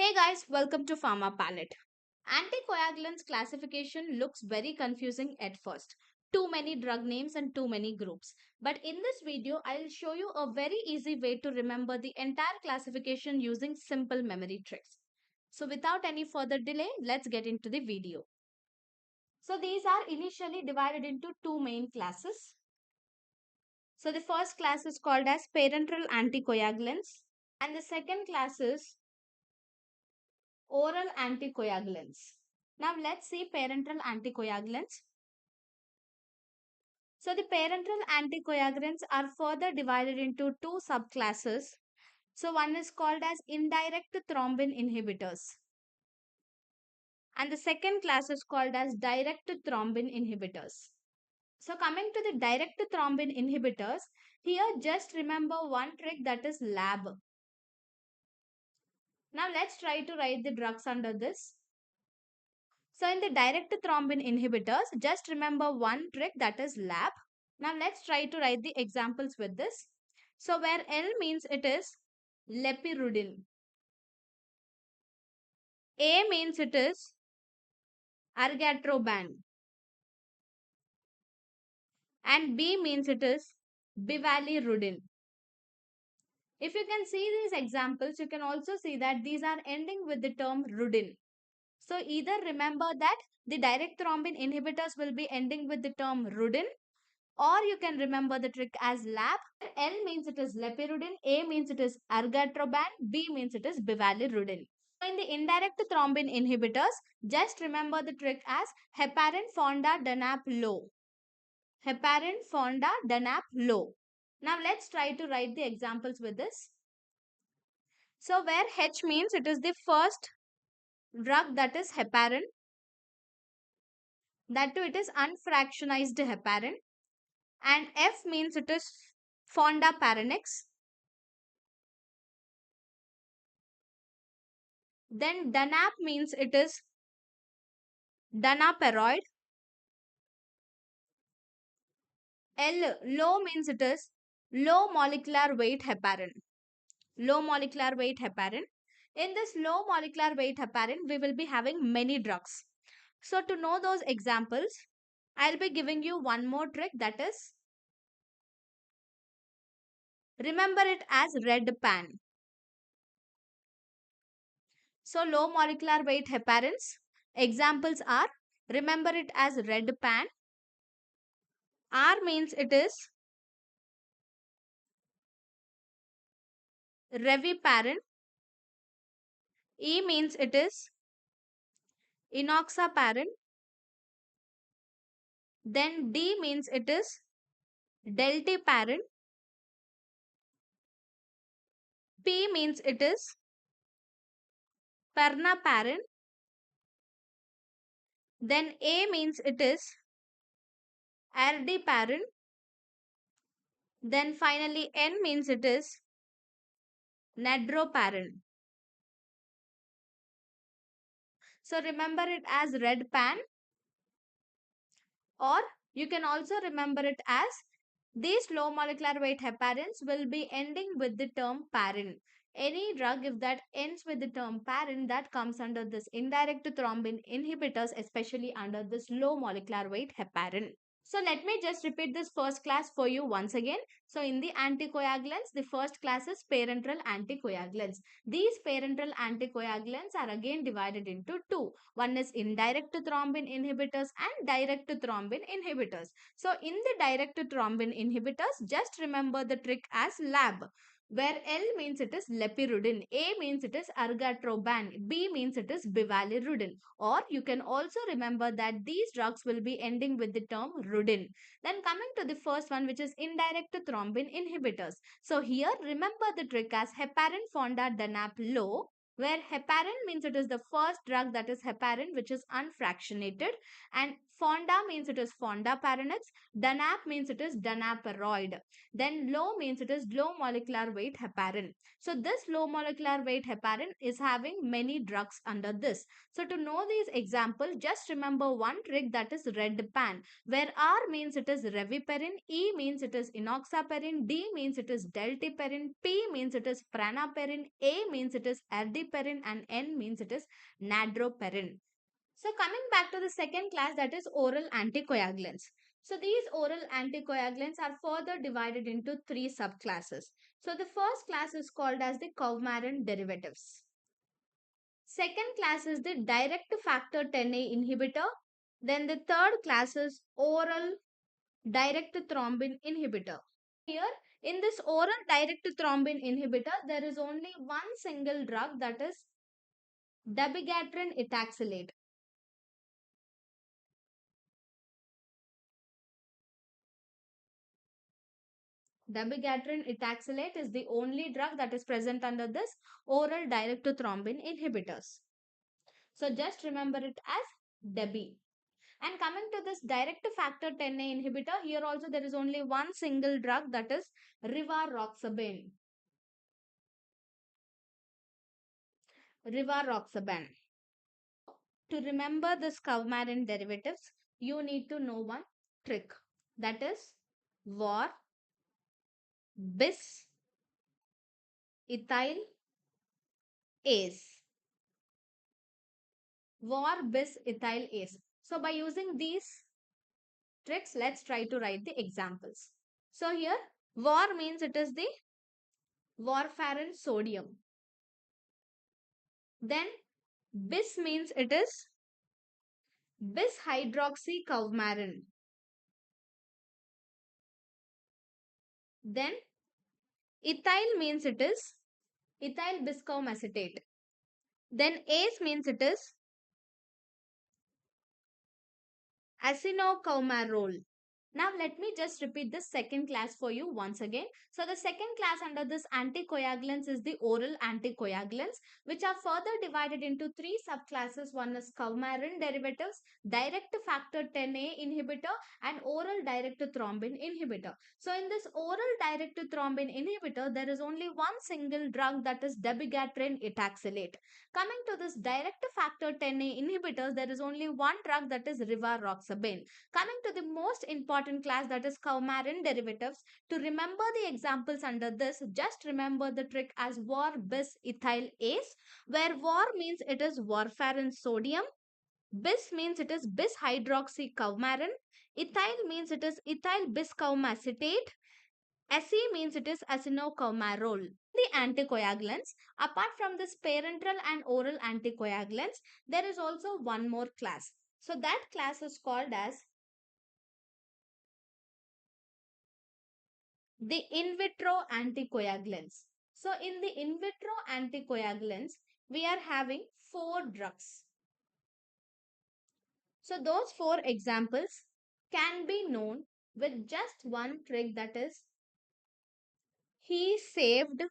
Hey guys, welcome to Pharma Palette. Anticoagulants classification looks very confusing at first. Too many drug names and too many groups. But in this video, I'll show you a very easy way to remember the entire classification using simple memory tricks. So without any further delay, let's get into the video. So these are initially divided into two main classes. So the first class is called as parenteral anticoagulants and the second class is oral anticoagulants. Now let's see parenteral anticoagulants. So the parenteral anticoagulants are further divided into two subclasses. So one is called as indirect thrombin inhibitors and the second class is called as direct thrombin inhibitors. So coming to the direct thrombin inhibitors, here just remember one trick, that is lab. Now let's try to write the drugs under this. So in the direct thrombin inhibitors, just remember one trick, that is lab. Now let's try to write the examples with this. So where L means it is lepirudin. A means it is argatroban. And B means it is bivalirudin. If you can see these examples, you can also see that these are ending with the term rudin. So either remember that the direct thrombin inhibitors will be ending with the term rudin, or you can remember the trick as lab. L means it is lepirudin, A means it is argatroban, B means it is bivalirudin. So in the indirect thrombin inhibitors, just remember the trick as heparin, fonda, danap, low. Heparin, fonda, danap, low. Now let's try to write the examples with this. So where H means it is the first drug, that is heparin. That too it is unfractionized heparin. And F means it is fondaparinux. Then danap means it is danaperoid. L, low means it is low molecular weight heparin. Low molecular weight heparin. In this low molecular weight heparin, we will be having many drugs. So to know those examples, I'll be giving you one more trick, that is remember it as red pan. So low molecular weight heparins, examples are, remember it as red pan. R means it is reviparin. E means it is enoxaparin. Then D means it is deltiparin. P means it is pernaparin. Then A means it is erdiparin. Then finally N means it is nedroparin. So remember it as red pan, or you can also remember it as these low molecular weight heparins will be ending with the term parin. Any drug if that ends with the term parin, that comes under this indirect thrombin inhibitors, especially under this low molecular weight heparin. So let me just repeat this first class for you once again. So in the anticoagulants, the first class is parenteral anticoagulants. These parenteral anticoagulants are again divided into two. One is indirect thrombin inhibitors and direct thrombin inhibitors. So in the direct thrombin inhibitors, just remember the trick as lab, where L means it is lepirudin, A means it is argatroban, B means it is bivalirudin. Or you can also remember that these drugs will be ending with the term rudin. Then coming to the first one, which is indirect thrombin inhibitors. So here remember the trick as heparin, fonda, danap, low, where heparin means it is the first drug, that is heparin, which is unfractionated, and fonda means it is fondaparinux, danap means it is danaperoid. Then low means it is low molecular weight heparin. So this low molecular weight heparin is having many drugs under this. So to know these examples, just remember one trick, that is red pan, where R means it is reviparin, E means it is enoxaparin, D means it is deltiparin, P means it is pranaparin, A means it is erdiparin, naliperin, and N means it is nadroperin. So coming back to the second class, that is oral anticoagulants. So these oral anticoagulants are further divided into three subclasses. So the first class is called as the coumarin derivatives. Second class is the direct factor 10A inhibitor. Then the third class is oral direct thrombin inhibitor. Here in this oral direct thrombin inhibitor, there is only one single drug, that is dabigatran etaxylate. Dabigatran etaxylate is the only drug that is present under this oral direct thrombin inhibitors. So just remember it as Debi. And coming to this direct factor 10A inhibitor, here also there is only one single drug, that is rivaroxaban. Rivaroxaban. To remember this coumarin derivatives, you need to know one trick, that is war bis ethyl ase. War bis ethyl ase. So by using these tricks, let's try to write the examples. So here war means it is the warfarin sodium. Then bis means it is bis hydroxy coumarin. Then ethyl means it is ethyl biscom acetate. Then ase means it is acinocomarol. Now let me just repeat this second class for you once again. So the second class under this anticoagulants is the oral anticoagulants, which are further divided into three subclasses. One is coumarin derivatives, direct factor 10A inhibitor, and oral direct thrombin inhibitor. So in this oral direct thrombin inhibitor, there is only one single drug, that is dabigatran etaxylate. Coming to this direct factor 10A inhibitors, there is only one drug, that is rivaroxaban. Coming to the most important class, that is coumarin derivatives. To remember the examples under this, just remember the trick as war bis ethyl ase, where war means it is warfarin sodium, bis means it is bis hydroxy coumarin, ethyl means it is ethyl biscom acetate, Ace means it is acinocomarol. The anticoagulants, apart from this parenteral and oral anticoagulants, there is also one more class. So that class is called as the in vitro anticoagulants. So in the in vitro anticoagulants, we are having four drugs. So those four examples can be known with just one trick, that is he saved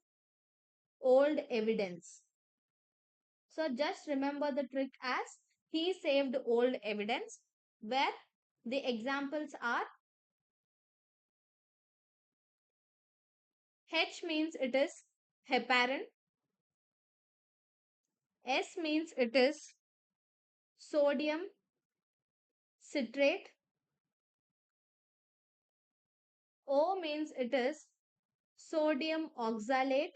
old evidence. So just remember the trick as he saved old evidence, where the examples are H means it is heparin, S means it is sodium citrate, O means it is sodium oxalate,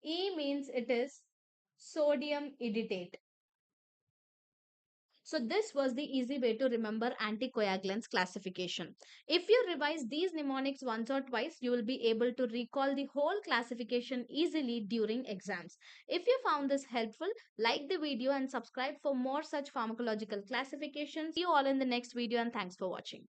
E means it is sodium edetate. So this was the easy way to remember anticoagulants classification. If you revise these mnemonics once or twice, you will be able to recall the whole classification easily during exams. If you found this helpful, like the video and subscribe for more such pharmacological classifications. See you all in the next video, and thanks for watching.